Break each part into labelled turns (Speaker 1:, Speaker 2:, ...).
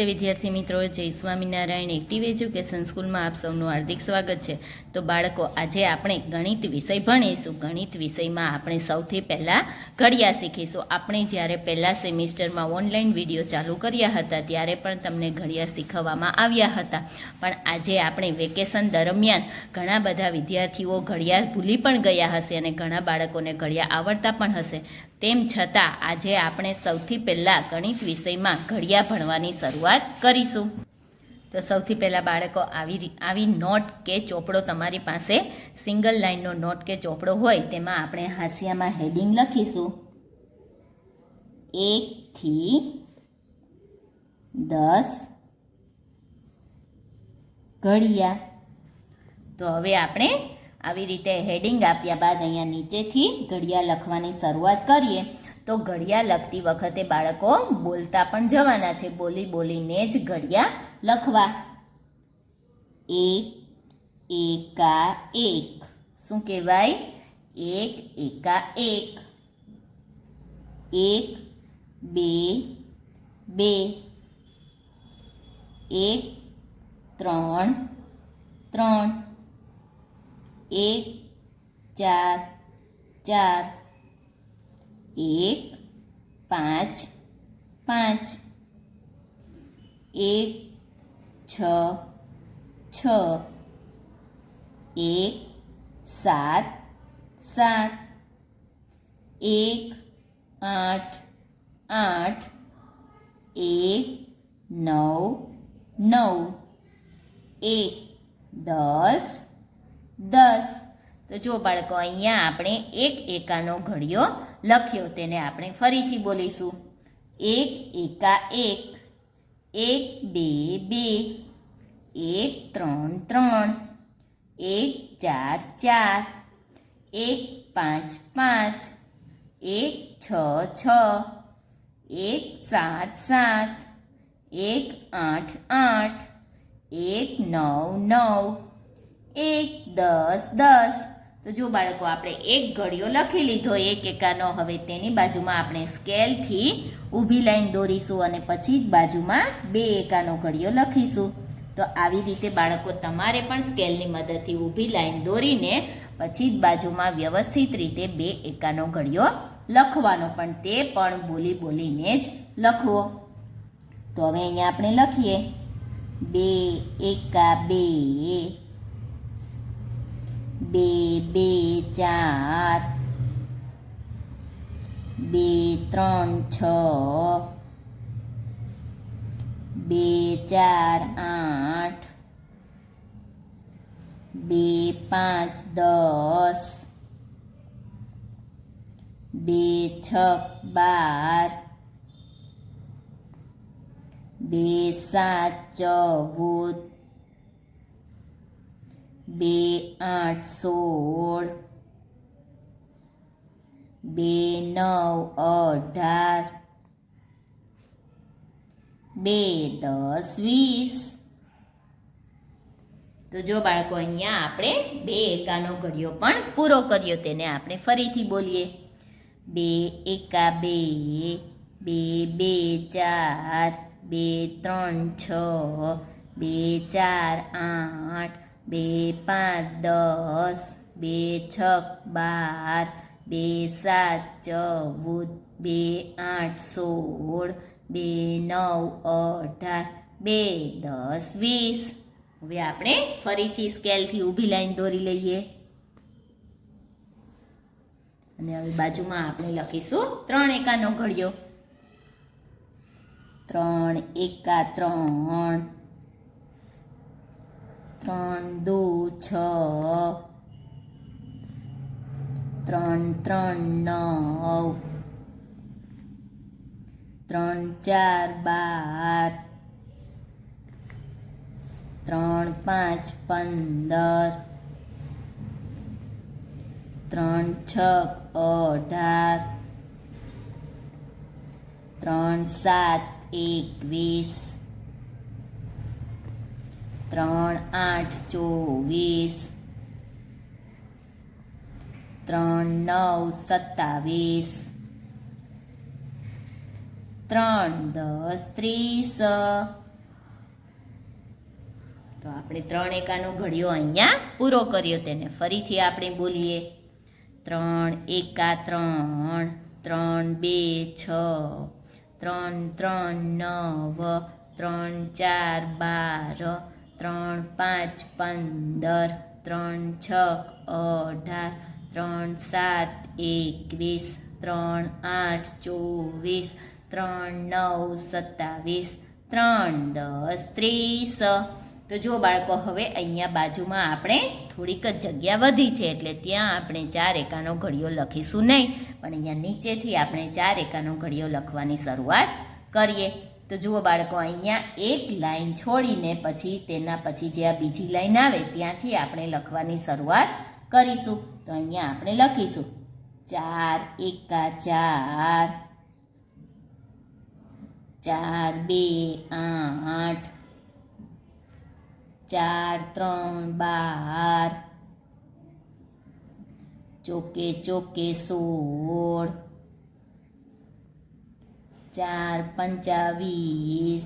Speaker 1: નમસ્તે વિદ્યાર્થી મિત્રો, જય સ્વામિનારાયણ. એક્ટિવ એજ્યુકેશન સ્કૂલમાં આપ સૌનું હાર્દિક સ્વાગત છે. તો બાળકો, આજે આપણે ગણિત વિષય ભણીશું. ગણિત વિષયમાં આપણે સૌથી પહેલાં ઘડિયા શીખીશું. આપણે જ્યારે પહેલા સેમિસ્ટરમાં ઓનલાઈન વિડીયો ચાલુ કર્યા હતા ત્યારે પણ તમને ઘડિયા શીખવવામાં આવ્યા હતા. પણ આજે આપણે વેકેશન દરમિયાન ઘણા બધા વિદ્યાર્થીઓ ઘડિયા ભૂલી પણ ગયા હશે અને ઘણા બાળકોને ઘડિયા આવડતા પણ હશે. તેમ છતાં આજે આપણે સૌથી પહેલાં ગણિત વિષયમાં ઘડિયા ભણવાની શરૂઆત કરીશું. તો સૌથી પહેલાં બાળકો આવી નોટ કે ચોપડો તમારી પાસે સિંગલ લાઇનનો નોટ કે ચોપડો હોય તેમાં આપણે હાંસિયામાં હેડિંગ લખીશું 1 થી 10 ઘડિયા. તો હવે આપણે આવી રીતે હેડિંગ આપ્યા બાદ અહીંયા નીચેથી ઘડિયા લખવાની શરૂઆત કરીએ. તો ઘડિયા લખતી વખતે બાળકો બોલતા પણ જવાના છે. બોલી બોલીને જ ઘડિયા લખવા. 1 એકા 1. શું કહેવાય? 1 એકા 1. 1 2 2. 1 3 3. 1 4 4. 1 5 5. 1 6 6. 1 7 7. 1 8 8. 1 9 9. 1 10 10. તો જો બાળકો, અહીંયા આપણે 1 એકાનો ઘડિયો લખ્યો, તેને આપણે ફરીથી બોલીશું. 1 એકા 1. 1 2 2. 1 3 3. 1 4 4. 1 5 5. 1 6 6. 1 7 7. 1 8 8. 1 9 9. 1 10 10. તો જો બાળકો, આપણે એક ઘડિયો લખી લીધો 1 એકાનો. હવે તેની બાજુમાં આપણે સ્કેલથી ઊભી લાઈન દોરીશું અને પછી જ બાજુમાં 2 એકાનો ઘડિયો લખીશું. તો આવી રીતે બાળકો, તમારે પણ સ્કેલની મદદથી ઊભી લાઈન દોરીને પછી જ બાજુમાં વ્યવસ્થિત રીતે 2 એકાનો ઘડિયો લખવાનો, પણ તે પણ બોલી બોલીને જ લખવો. તો હવે અહીંયા આપણે લખીએ 2 એકા 2. 2 2 4. 2 3 6. 2 4 8. 2 5 10. 2 6 12. 2 7 14. 2 8 16. 2 9 18. 2 10 20. તો જો બાળકો, અહીંયા આપણે 2 એકાનો ઘડિયો પણ પૂરો કર્યો. તેને આપણે ફરીથી બોલીએ. 2 એકા 2. 2 2 4. 2 3 6. 2 4 8. 2 5 10. 2 6 12. 2 7 14. 2 8 16. 2 9 18. 2 10 20. હવે આપણે ફરીથી સ્કેલથી ઊભી લાઈન દોરી લઈએ અને હવે બાજુમાં આપણે લખીશું 3 એકાનો ઘડિયો. 3 એકા 3. 3 2 6. 3 3 9. 3 4 12. 3 5 15. 3 6 18. 3 7 21. 3 8 24. 3 9 27. 3 10 30. તો આપણે 3 એકાનો ઘડિયો અહીંયા પૂરો કર્યો. તેને ફરીથી આપણે બોલીએ. 3 એકા 3, 3 2 6, 3 3 9, 3 4 12, 3 5 15, 3 6 18, 3 7 21, 3 8 24, 3 9 27, 3 10 30. તો જો બાળકો, હવે અહીંયા બાજુમાં આપણે થોડીક જ જગ્યા વધી છે, એટલે ત્યાં આપણે 4 એકાનો ઘડિયો લખીશું નહીં, પણ અહીંયા નીચેથી આપણે 4 એકાનો ઘડિયો લખવાની શરૂઆત કરીએ. તો જુઓ બાળકો, અહીંયા એક લાઈન છોડીને પછી તેના પછી જે આ બીજી લાઈન આવે ત્યાંથી આપણે લખવાની શરૂઆત કરીશું. તો અહીંયા આપણે લખીશું 4 એકા 4, 4 2 8, 4 3 12, ચોકે ચોકે 16, 4 5 20,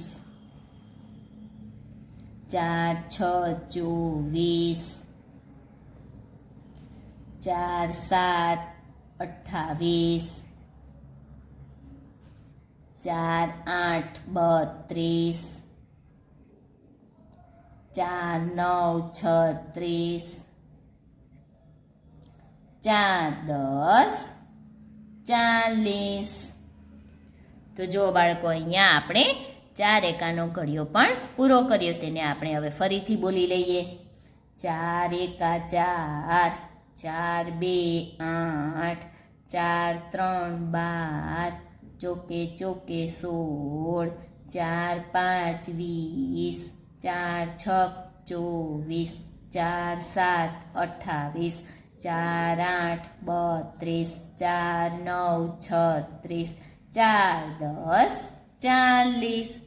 Speaker 1: 4 6 24, 4 7 28, 4 8 32, 4 9 36, 4 10 40. તો જો બાળકો, અહીંયા આપણે 4 એકાનો ઘડિયો પણ પૂરો કર્યો. તેને આપણે હવે ફરીથી બોલી લઈએ. 4 એકા 4, 4 2 8, 4 3 12, ચોકે ચોકે 16, 4 5 20, 4 6 24, 4 7 28, 4 8 32, 4 9 36, 4 10 40.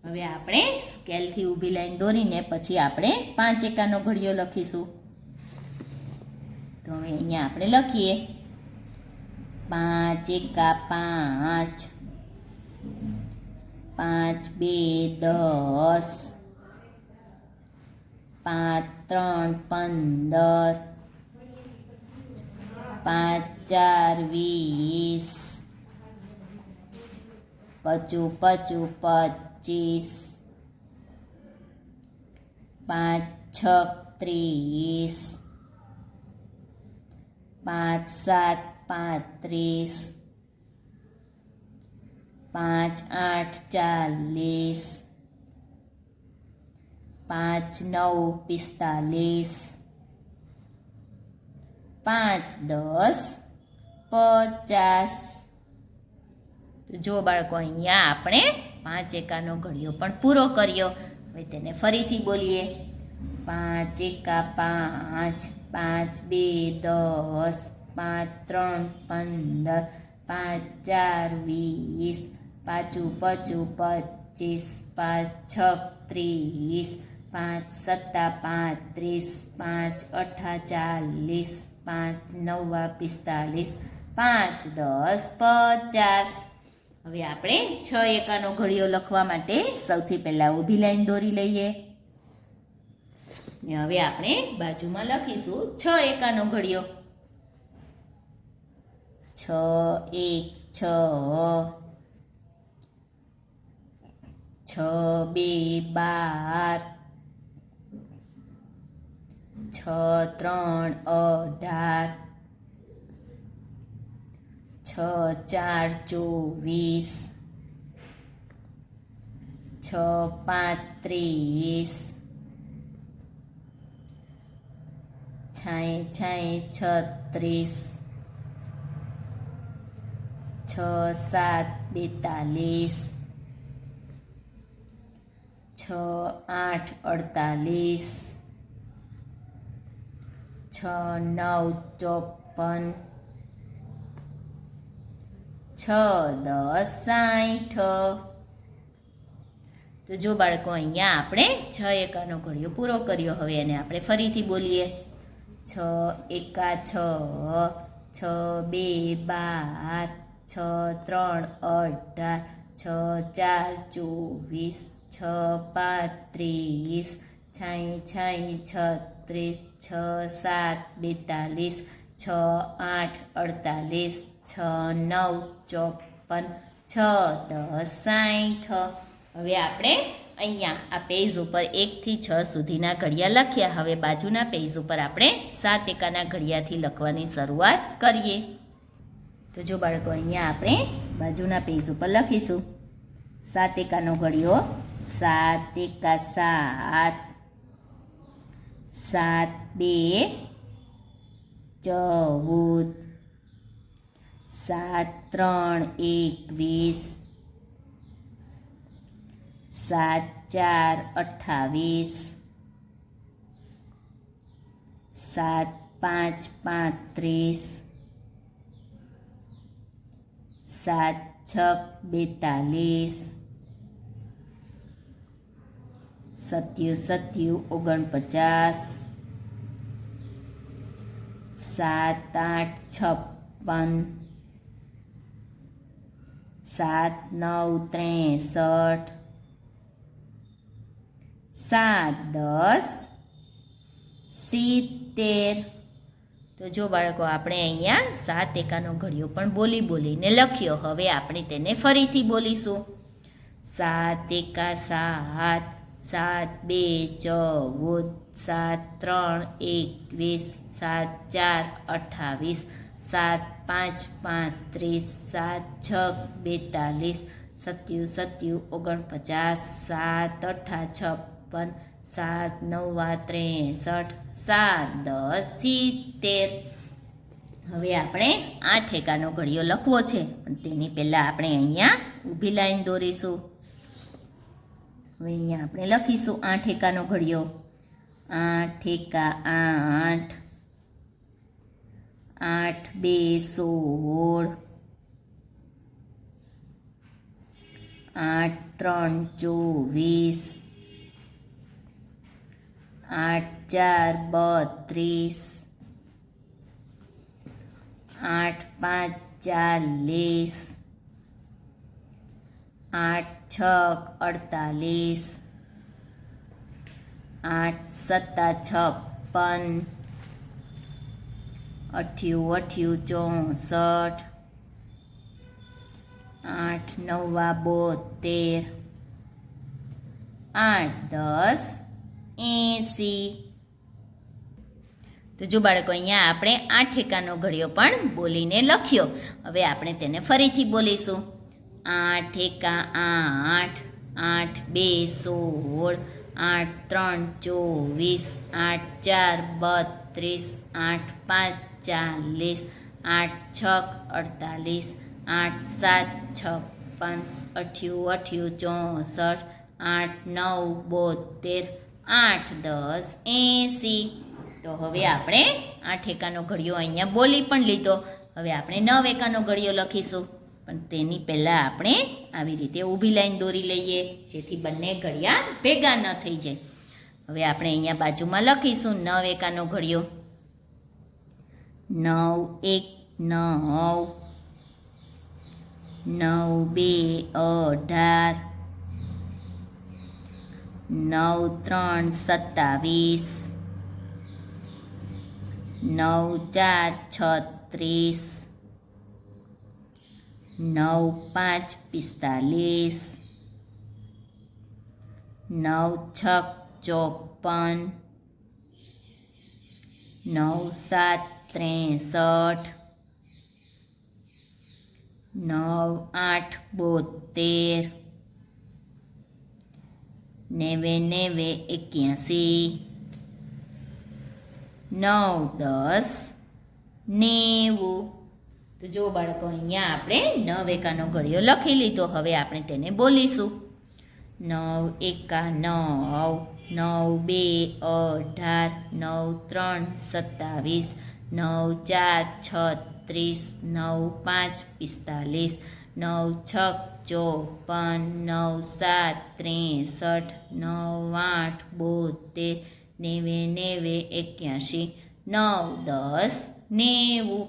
Speaker 1: હવે આપણે સ્કેલથી ઊભી લાઈન દોરીને પછી આપણે 5 એકાનો ઘડિયો લખીશું. તો હવે અહીંયા આપણે લખીએ 5 એકા 5, 5 2 10, 5 3 15, 5 4 20, 5 5 25, 5 6 30, 5 7 35, 5 8 40, 5 9 45, 5 10 50. તો જો બાળકો, અહીંયા આપણે 5 એકાનો ઘડિયો પણ પૂરો કર્યો. હવે તેને ફરીથી બોલીએ. 5 એકા 5, 5 2 10, 5 3 15, 5 4 20, 5 5 25, 5 6 30, 5 7 35, 5 8 40, 5 9 45, 5 10 50. હવે આપણે 6 એકાનો ઘડિયો લખવા માટે સૌથી પહેલાં ઊભી લાઈન દોરી લઈએ. ને હવે આપણે બાજુમાં લખીશું 6 એકાનો ઘડિયો. 6 1 6, 6 2 12, 6 3 18, 6 4 24, 6 5 30, 6 36, 6 7 42, 6 8 48, 6 9 54, 6 10 60. તો જો બાળકો, અહીંયા આપણે 6 એકાનો ઘડિયો પૂરો કર્યો. હવે એને આપણે ફરીથી બોલીએ. 6 એકા 6, 6 2 12, 6 3 18, 6 4 24, 6 5 30, છાંય છાંય 36 6 7 42 6 8 48 6 9 54 6 10 60. હવે આપણે અહીંયા આ પેજ ઉપર 1 થી 6 સુધીના ઘડિયા લખ્યા. હવે બાજુના પેજ ઉપર આપણે 7 એકાના ઘડિયાથી લખવાની શરૂઆત કરીએ. તો જો બાળકો, અહીંયા આપણે બાજુના પેજ ઉપર લખીશું 7 એકાનો ઘડિયો. 7 એકા 7, 7 2 14, 7 3 21, 7 4 28, 7 5 35, 7 6 42, 7 7 49, 7 8 56, 7 9 63, 7 10 70. તો જો બાળકો, આપણે અહીંયા 7 એકાનો ઘડિયો પણ બોલીને લખ્યો. હવે આપણે તેને ફરીથી બોલીશું. 7 એકા 7, 7 2 14, 7 3 21, 7 4 28, 7 5 35, 7 6 42, 7 7 49, 7 8 56, 7 9 63, 7 10 70. હવે આપણે 8 એકાનો ઘડિયો લખવો છે, પણ તેની પહેલાં આપણે અહીંયા ઊભી લાઈન દોરીશું. હવે અહીંયા આપણે લખીશું 8 એકાનો ઘડિયો. 8 એકા 8, 8 2 16, 8 3 24, 8 4 32, 8 5 40, 8 6 48, 8 7 56, 8 8 64, 8 9 72, 8 10 80. તો જો બાળકો, અહીંયા આપણે 8 એકાનો ઘડિયો પણ બોલીને લખ્યો. હવે આપણે તેને ફરીથી બોલીશું. 8 એકા 8, 8 2 16, 8 3 24, 8 4 32, 8 5 40, 8 6 48, 8 7 56, 8 8 64, 8 9 72, 8 10 80. તો હવે આપણે 8 એકાનો ઘડિયો અહીંયા બોલી પણ લીધો. હવે આપણે 9 એકાનો ઘડિયો લખીશું, પણ તેની પહેલાં આપણે આવી રીતે ઊભી લાઈન દોરી લઈએ, જેથી બંને ઘડિયા ભેગા ન થઈ જાય. હવે આપણે અહીંયા બાજુમાં લખીશું 9 એકાનો ઘડિયો. 9 1 9, 9 2 18, 9 3 27, 9 4 36, 9 5 45, 9 6 54, 9 7 63, 9 8 72, 9 81, 9 10 90. તો જો બાળકો, અહીંયા આપણે 9 એકાનો ઘડિયો લખી લીધો. હવે આપણે તેને બોલીશું. 9 એકા 9, 9 2 18, 9 3 27, 9 4 36, 9 5 45, 9 6 54, 9 7 63, 9 8 72, 9 81, 9 10 90.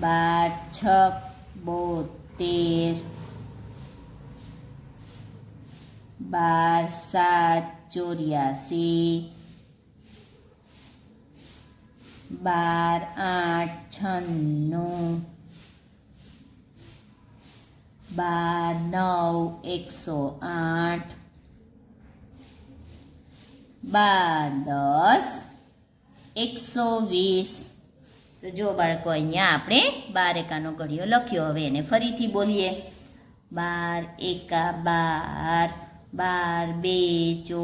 Speaker 1: 12 છક 72, 12 સાત 84, 12 આઠ 96, 12 9 108, 12 10 120. તો જો બાળકો અહીંયા આપણે 12 એકાનો ઘડિયો લખ્યો. હવે એને ફરીથી બોલીએ. 12 એકા 12, 12 2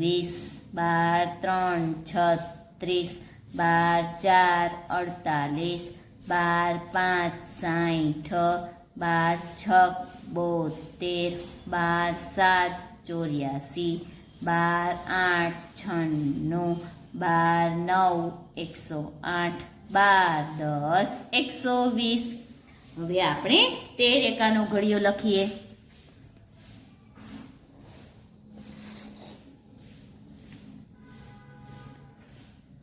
Speaker 1: 24, 12 3 36, 12 4 48, 12 6 72, 12 7 84, 12 8 96, 12 9 108, 12 10 120. હવે આપણે 13 એકાનો ઘડિયો લખીએ.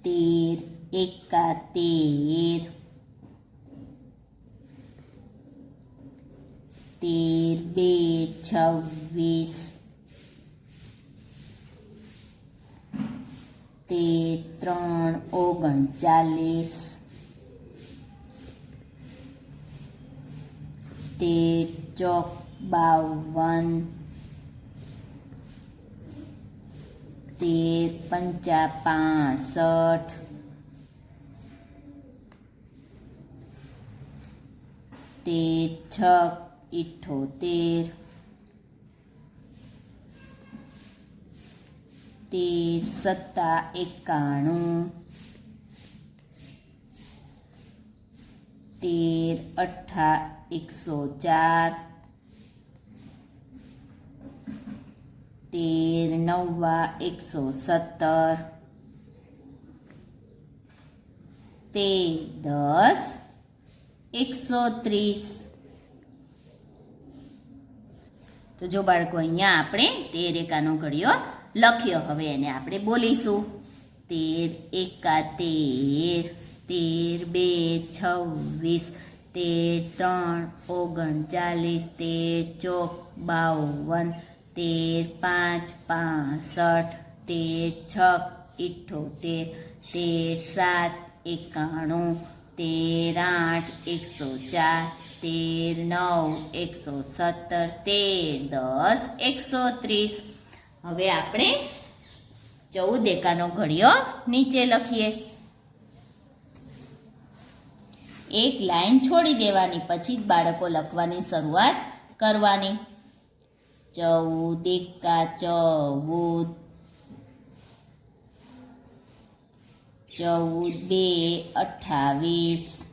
Speaker 1: 13 એકા 13, 13 2 26, 13 3 39, 13 4 55, 13 6 78, 91, 13 9 117, 13 10 130. તો જો બાળકો અહીંયા આપણે 13 એકાનો ઘડિયો લખ્યો. હવે એને આપણે બોલીશું. 13 એકા 13, 13 2 26, 13 3 39, 13 4 52, 13 5 5 78, 13 6 91, 13 8 9 117, 13 10 130. હવે આપણે 14 એકાનો ઘડિયો નીચે લખીએ. એક લાઈન છોડી દેવાની, પછી જ બાળકો લખવાની શરૂઆત કરવાની. 14 એકા 14, 14 2 28,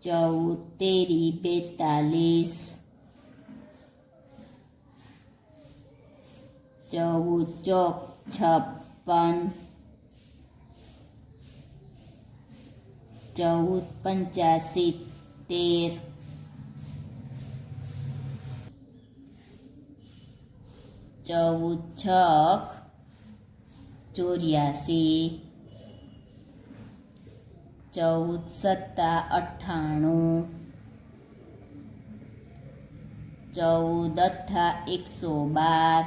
Speaker 1: 14 તેરી 14 56, 14 6 84, 14 17 18,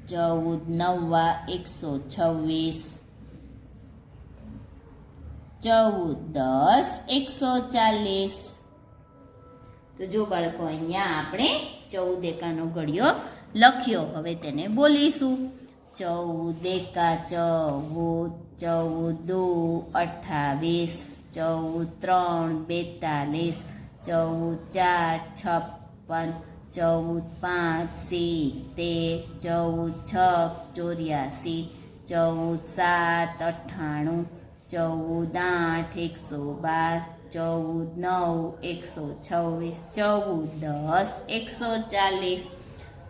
Speaker 1: 14 19 126, 14 10 140. તો જો બાળકો અહીંયા આપણે 14 એકાનો ઘડિયો લખ્યો. હવે તેને બોલીશું. 14 એકા 14, 14 2 28, 14 3 42, 14 4 56, 14 5 16, 17 18, 19 126, 14 10 140.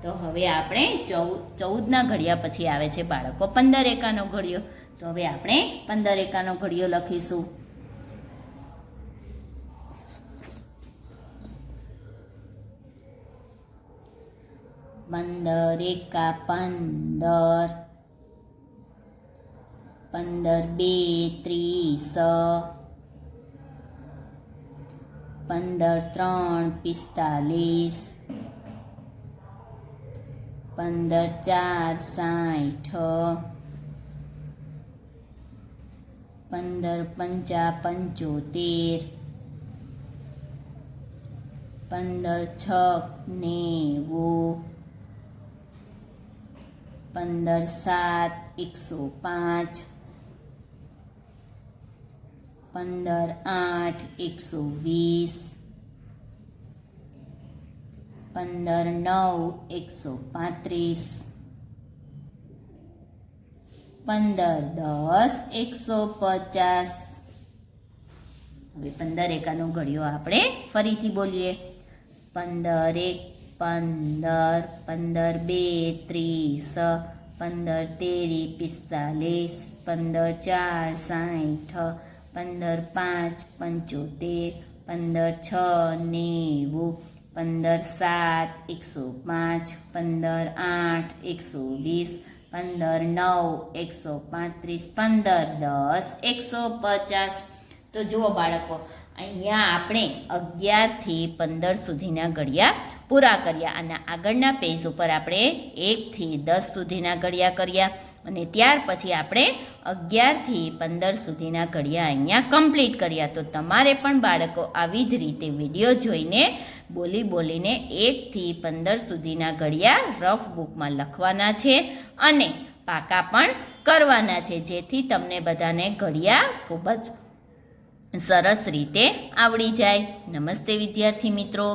Speaker 1: તો હવે આપણે 14ના ઘડિયા પછી આવે છે બાળકો 15 એકાનો ઘડિયો. તો હવે આપણે 15 એકાનો ઘડિયો લખીશું. 15 એકા 15, 15 2 30, 15 3 45, 15 4 60, 15 5 75, 15 6 90, 15 7 105, 15 8 120, 15 9 135, 15 10 150. હવે 15 એકાનો ઘડિયો આપણે ફરીથી બોલીએ. 15 1 15, 15 2 30, 15 3 45, 15 4 60, 15 5 75, 15 6 90, 15 7 105, 15 8 120, 15 9 135, 15 10 150. તો જુઓ બાળકો, અહીંયા આપણે 11 થી 15 સુધીના ઘડિયા પૂરા કર્યા અને આગળના પેજ ઉપર આપણે 1 થી 10 સુધીના ઘડિયા કર્યા અને ત્યાર પછી આપણે 11 થી 15 સુધીના ઘડિયા અહીંયા કમ્પ્લીટ કર્યા. તો તમારે પણ બાળકો આવી જ રીતે વિડીયો જોઈને બોલીને 1 થી 15 સુધીના ઘડિયા રફ બુકમાં લખવાના છે અને પાકા પણ કરવાના છે, જેથી તમને બધાને ઘડિયા ખૂબ જ સરસ રીતે આવડી જાય. નમસ્તે વિદ્યાર્થી મિત્રો.